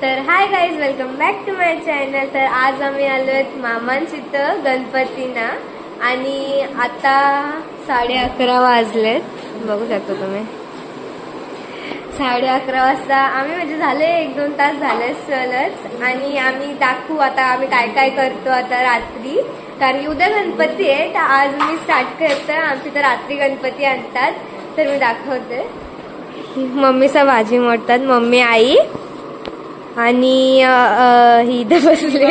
तर hi guys, welcome back to my channel. तर आज आम्ही आलोय मामांच्या गणपतीना आणि आता 11:30 वाजलेत, बघू शकता तुम्ही। 11:30 वाजता आम्ही म्हणजे झाले 1-2 तास झाले सहलच आणि आम्ही दाखवू आता आम्ही काय काय करतो आता रात्री, कारण उद्या गणपती आहे। तर आज मी स्टार्ट करते, आमची तर रात्री गणपती आणतात तर मी दाखवते। मम्मीचा भाजी मोडतात, मम्मी आई आणि ही इथं बसले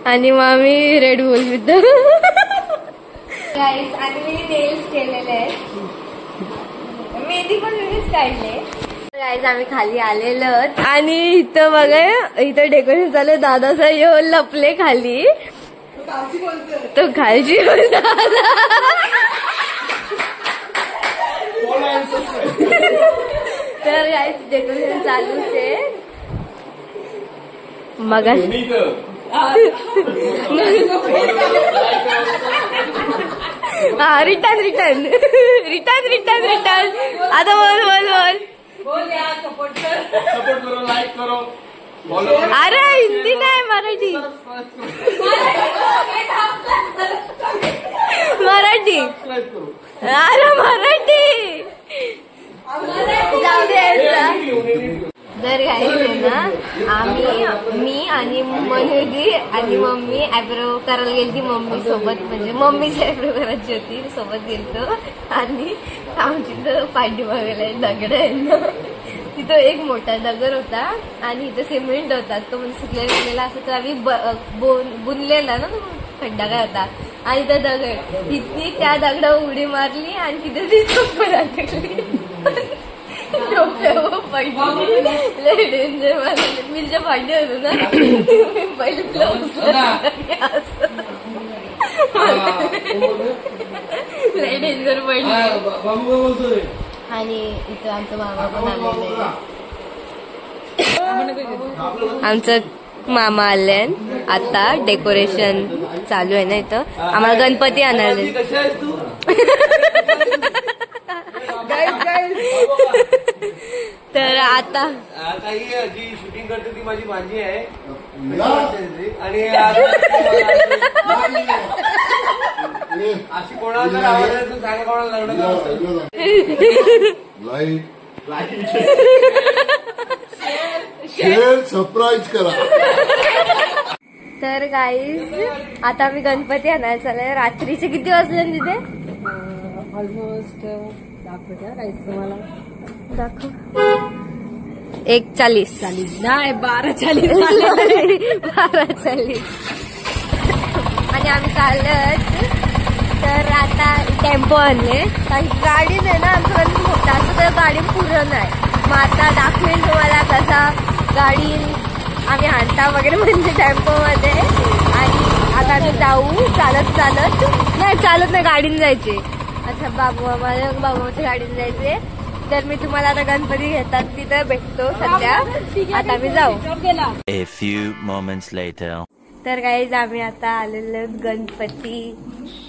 आणि मामी रेड बुल विथ गाईस। आणि मी नेल्स केलेले आहेत, मेहंदी पण मीच काढले। गाईस आम्ही खाली आलेलो आणि इथं बघा, इथं डेकोरेशन चालू। दादाचा यो लपले खाली, तो खालची तर गाईस डेकोरेशन चालूच आहे। मग return return return return return आता बोल बोल बोल सपोर्ट करो, लाइक करो। अरे हिंदी नाही, मराठी मराठी, अरे मराठी जाऊ दे। तर गाईस ना मी आणि मनूजी आणि मम्मी ॲब्रो करायला गेली, मम्मी सोबत म्हणजे मम्मीची ॲब्रो करायची होती, सोबत गेलतो। आणि आमची तर पाठीमागेला दगड आहे ना, तिथं एक मोठा दगड होता आणि इथं सिमेंट होता, तो म्हणजे सुकलेला असं तर आम्ही बुनलेला ना, खड्डा काय होता आणि तो दगड तिथे त्या दगडा उडी मारली आणि तिथे ती चोपर अटकली, डोक्यावर पडली। लय डेंजर मला, मी ज्या पाठी होतो ना मी पहिले लय डेंजर पडली। आणि इथं आमचं मामा पण आलेलं आहे, आमचं मामा आले आता। डेकोरेशन चालू आहे ना इथं, आम्हाला गणपती आणायला। तर आता जी शूटिंग करते ती माझी भांजी आहे आणि अशी कोणाला जर आवडलं तर सांगा, कोणाला लग्न शेअर सरप्राईज करा। तर गाईज आता आम्ही गणपती आणायला चाललोय। रात्रीचे किती वाजले तिथे? ऑलमोस्ट दाखवत्या राहायचं तुम्हाला, दाखव 1:40 नाही 12:40 12:40 आणि आम्ही चाललोत। तर आता टेम्पो आणले, कारण गाडी नाही ना आमचं मोठा, असं तर गाडी पूर्ण नाही। मग आता दाखवेल तुम्हाला कसा गाडी आम्ही आणता वगैरे म्हणजे टेम्पोमध्ये। आणि आता आम्ही जाऊ चालत चालत नाही गाडीने जायचे। अच्छा माझ्या बाबूच्या गाडीने जायचे। तर मी तुम्हाला आता गणपती घेतात तिथं भेटतो सध्या, आता आम्ही जाऊ। A few moments later. तर गाईज आम्ही आता आलेलो गणपती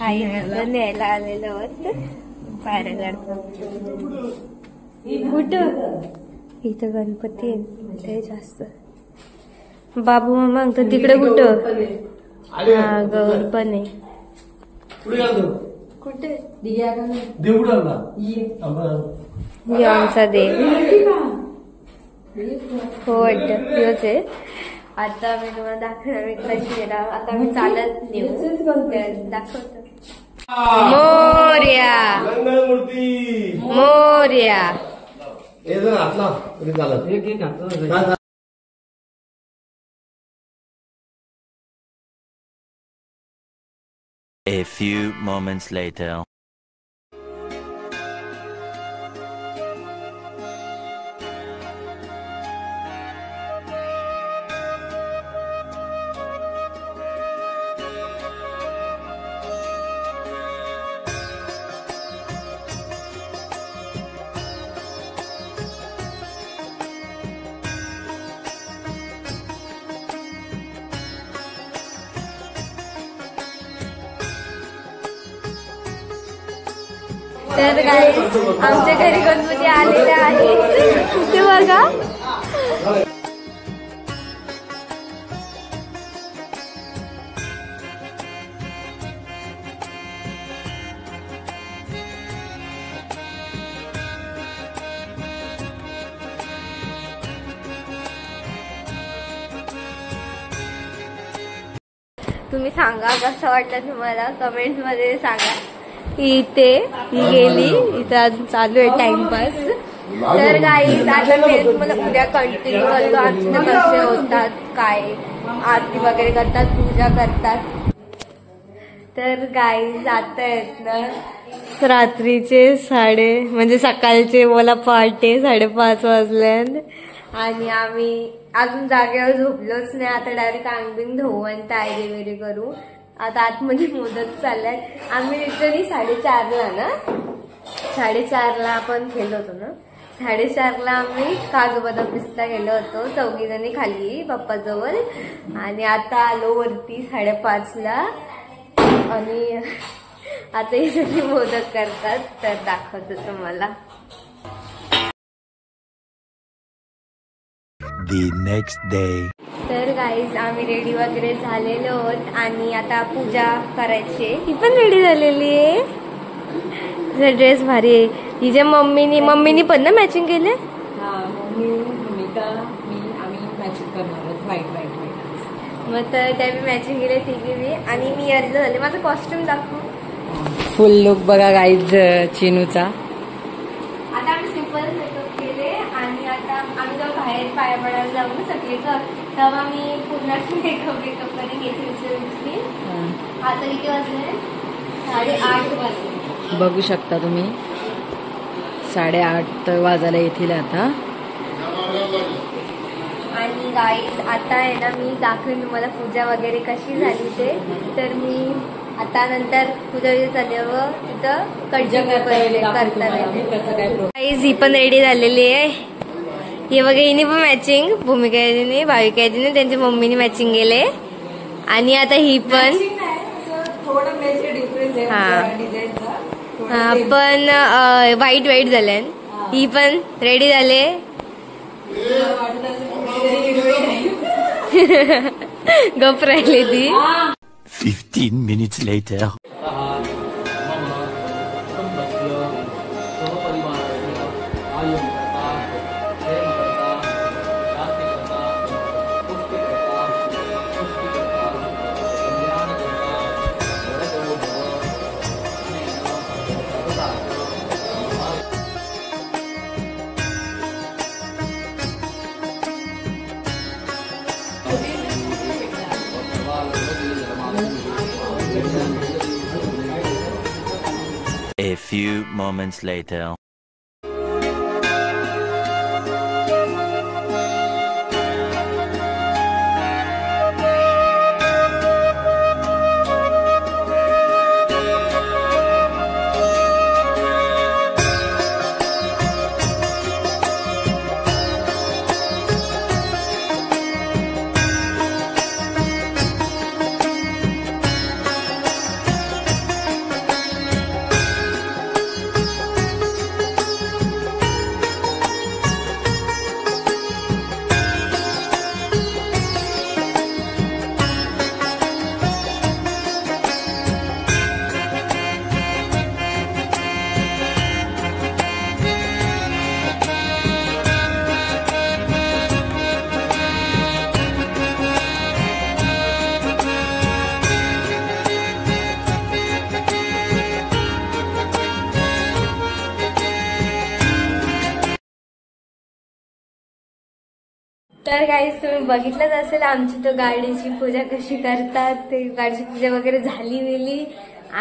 न्यायला आलेलो पायऱ्या कुठं, इथं गणपती आहे जास्त। बाबू मामा तर तिकडे कुठं, गौर पण आहे कुठे, आमचा देव हो वाटत आहे। आता मी तुम्हाला दाखवणार मी कशी गेला, आता मी चालत नेऊ दाखवतो। Morya Mangalmurti Morya. A few moments later. तर गाईस आमच्या घरी गणपती आलेले आहेत, ते बघा तुम्ही सांगा कसं वाटलं तुम्हाला, कमेंट मध्ये सांगा. इथे ही गेली, इथे अजून चालू आहे टाइमपास. तर गाईज आता मी तुम्हाला उद्या कंटिन्यू करतो आमचे कसे होतात, काय आरती वगैरे करतात, पूजा करतात. तर गाईज आता आहेत ना रात्रीचे म्हणजे सकाळचे मला पहाटे 5:30 वाजल्यात आणि आम्ही अजून जागेवर झोपलोच नाही. आता डायरेक्ट अंगबिंग धुवू आणि तयारी वगैरे करू. आता आतमध्ये मोदक चालल्यात. आम्ही लिटरली 4:30ला आपण गेलो होतो ना. 4:30ला आम्ही काजू बदाम पिस्ता गेलो होतो 4 जणी खाली पप्पाजवळ आणि आता आलो वरती 5:30ला. आणि आता हे सगळे मोदक करतात तर दाखवतो तुम्हाला. The next day. तर गाईज आम्ही रेडी वगैरे झालेलो आहोत आणि आता पूजा करायची. ही पण रेडी झालेली आहे. तिचा ड्रेस भारी आहे. हिच्या मम्मीनी पण ना मॅचिंग केले. आम्ही मॅचिंग करणार आहोत. व्हाईट मग तर त्या मॅचिंग केले तिघी आणि मी अर्ज झाले. माझं कॉस्ट्युम दाखव. फुल लुक बघा गाईज चिनूचा. आता आम्ही सिंपल मेकअप केले आणि आता आम्ही जेव्हा बाहेर पाया पडायला जाऊ ना सगळीकडे तेव्हा मी पूर्ण मेकअप करेन. येथे आता किती वाजले? 8:30 वाजले. बघू शकता तुम्ही 8:30 वाजायला येतील आता. आणि गाईज आता आहे ना मी दाखवेन तुम्हाला पूजा वगैरे कशी झाली ते. तर मी आता नंतर पूजा झाल्यावर तिथं कंटिन्यू करता. गाईज ही पण रेडी झालेली आहे. हे बघा हिने पण मॅचिंग, भूमिका दिदीने भाविका दिदीने त्यांच्या मम्मीने मॅचिंग केले. आणि आता ही पण हा पण वाईट झाले. ही पण रेडी झाले. गप राहिली ती. 15 minutes later. A few moments later. तर गाईज तुम्ही बघितलंच असेल आमची तो गाडीची पूजा कशी करतात. ते गाडीची पूजा वगैरे झाली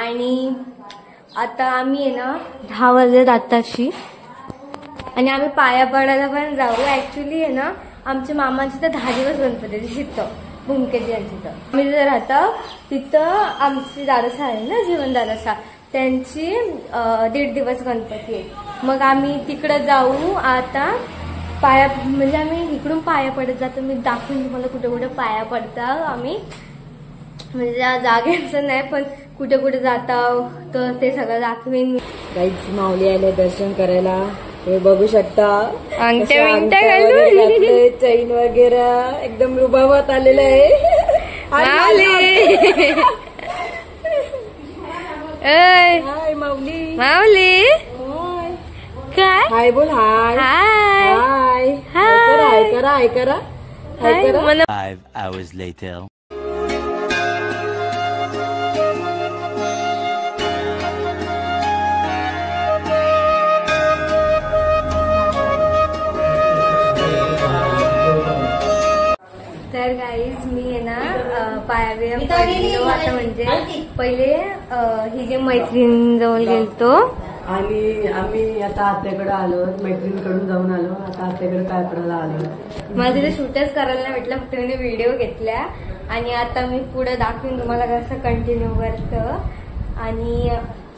आणि आता आम्ही आहे ना 10 वाजलेत आताशी आणि आम्ही पाया पडायला पण जाऊ. ऍक्च्युली आहे ना आमच्या मामाची तर 10 दिवस गणपती तिथं भूमिकेची यांची तर आम्ही जिथं राहतो तिथं आमची दादासा आहे ना जीवन दादासा त्यांची 1.5 दिवस गणपती आहे. मग आम्ही तिकडं जाऊ. आता पाया म्हणजे आम्ही इकडून पाया पडत जातो. मी दाखवून तुम्हाला कुठे कुठे पाया पडता आम्ही म्हणजे जागेचं नाही पण कुठे कुठे जाता तर ते सगळं दाखवेन. गाईज माऊली आले दर्शन करायला. हे बघू शकता अंगठ्या बिंगठ्या घालून चैन वगैरे एकदम रुबाबात आलेलं आहे. हाय माऊली. माऊली काय हाय बोल. हाय हाय हाय करा 5 hours later. तर गाईज मी आहे ना पायाबिया पडलो आता म्हणजे पहिले ही जे मैत्रीण जवळ गेलतो आणि आम्ही आता आत्याकडे आलो, मैत्रिणीकडून जाऊन आलो, आता आत्याकडे काय करायला आलो. मला तिथे शूटच करायला नाही भेटलं, फक्त मी व्हिडिओ घेतल्या आणि आता मी पुढे दाखवीन तुम्हाला कसं कंटिन्यू करतं. आणि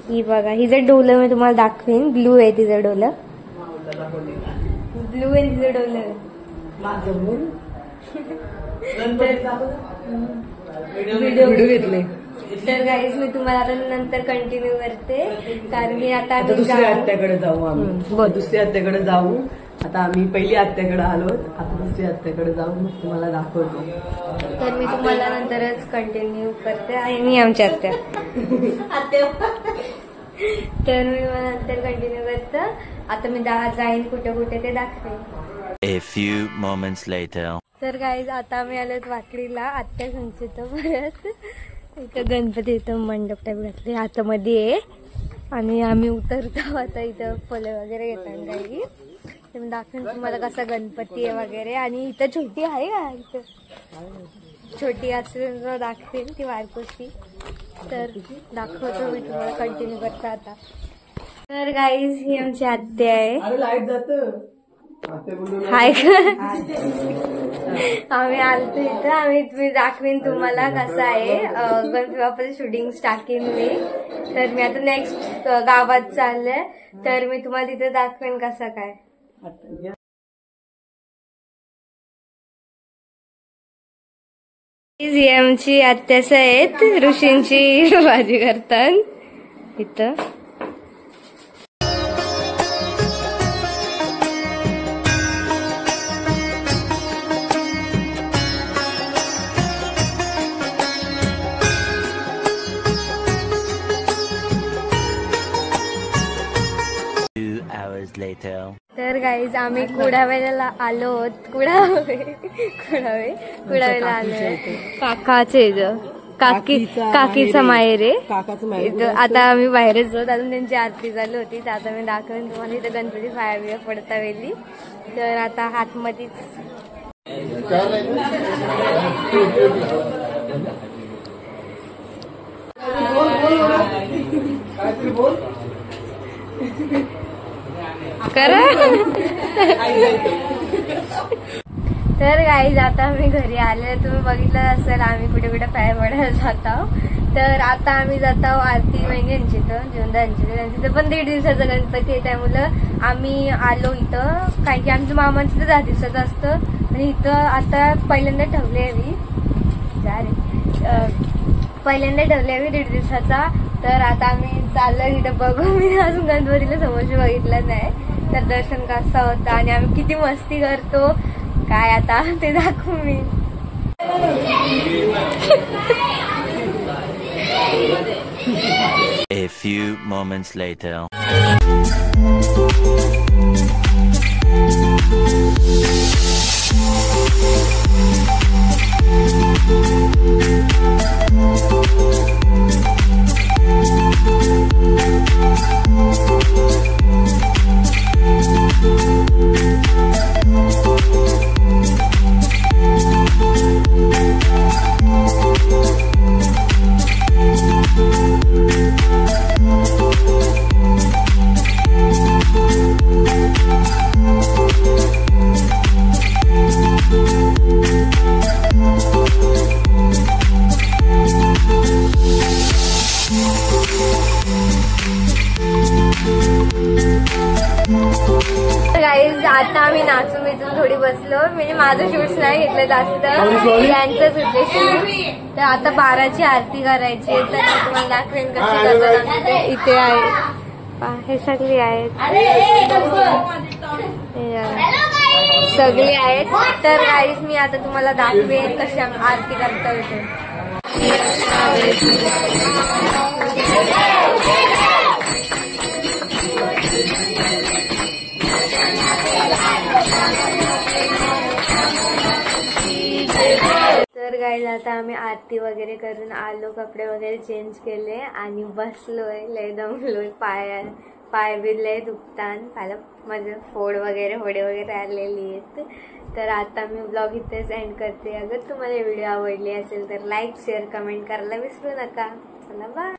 ही बघा हिचं डोलं मी तुम्हाला दाखवीन. ब्लू आहे तिचं डोलं, ब्लू आहे तिचं डोलं. माझं मूल व्हिडिओ घेतले. तर गाईज मी तुम्हाला आता नंतर कंटिन्यू करते, कारण मी आता दुसऱ्या आत्याकडे जाऊ आम्ही. दुसऱ्या आत्याकडे जाऊ. आता आम्ही पहिली आत्याकडे आलो, आता दुसऱ्या आत्याकडे जाऊ, मग तुम्हाला दाखवतो. तर मी तुम्हाला नंतरच कंटिन्यू करते. आणि मी आमच्या आत्या तर मी मला नंतर कंटिन्यू करते. आता मी जाईन कुठे कुठे ते दाखवेन. A few moments later. तर गाईज आता आम्ही आलोत वाकडीला आत्या संचित परत. इथं गणपती इथं मंडप टाईप घातले आतमध्ये आहे आणि आम्ही उतरतो आता. इथं फुलं वगैरे घेतात काही, ते मी दाखवेन तुम्हाला कसा गणपती आहे वगैरे. आणि इथं छोटी आहे का, इथं छोटी असेल तर दाखवेन ती वारकोशी. तर दाखवतो मी तुम्हाला, कंटिन्यू करता आता. तर गाईज ही आमची आत्या आहे. लाईट जातं. हाय का, आम्ही आलतो इथं. मी दाखवेन तुम्हाला कसं आहे गणपती बाप्पाचं शूटिंग टाकेन मी. तर मी आता नेक्स्ट गावात चाललंय, तर मी तुम्हाला तिथे दाखवेन कसं काय. ही आमची आत्यास आहेत, ऋषींची भाजी करतात इथं. तर गाईज आम्ही कुडावेला आलो. कुडावेला आलोय. काकाचे काकीचा माहेर आहे. काकाचं माहिती. आता आम्ही बाहेरच आहोत, अजून त्यांची आरती चालू होती. तर आता मी दाखवेन तुम्हाला इथं गणपती पायाबिया पडता वेळी. तर आता हातमध्येच करा. तर गाईज आता आम्ही घरी आले. तुम्ही बघितलं असेल आम्ही कुठे कुठे पाय पडायला जात आहोत. तर आता आम्ही जात आहोत आरती वहिनी यांची इथं, जीवनदा यांची पण 1.5 दिवसाचा गणपती आहे, त्यामुळं आम्ही आलो इथं. कारण की आमच्या मामांचं तर 10 दिवसाचं असतं आणि इथं आता पहिल्यांदा ठेवले आहे मी. पहिल्यांदा ठेवले आहे मी 1.5 दिवसाचा. तर आता आम्ही चाललो इथं बघू. मी अजून गणपतीला समोर बघितलं नाही. तर दर्शन कसं होतं आणि आम्ही किती मस्ती करतो काय आता ते दाखवू मी. A few moments later. Guys आता आम्ही नाचून बिचून थोडी बसलो. म्हणजे माझं शूट्स नाही घेतलं जास्त, त्यांचंच होते शूट. तर आता 12ची आरती करायची. तर तुम्हाला दाखवेन कशी करतात. इथे आहे, हे सगळी आहेत, सगळी आहेत. तर गाईज मी आता तुम्हाला दाखवेन कशी आरती करता येते. तर गाईज आता आम्ही आरती वगैरे करून आलो, कपडे वगैरे चेंज केले आणि बसलोय. लय दमलोय, पाय बिरले दुखतान पाहिलं माझे फोड वगैरे आलेली आहेत. तर आता मी ब्लॉग इथेच एंड करते. अगर तुम्हाला व्हिडिओ आवडली असेल तर लाईक शेअर कमेंट करायला विसरू नका. चला बाय.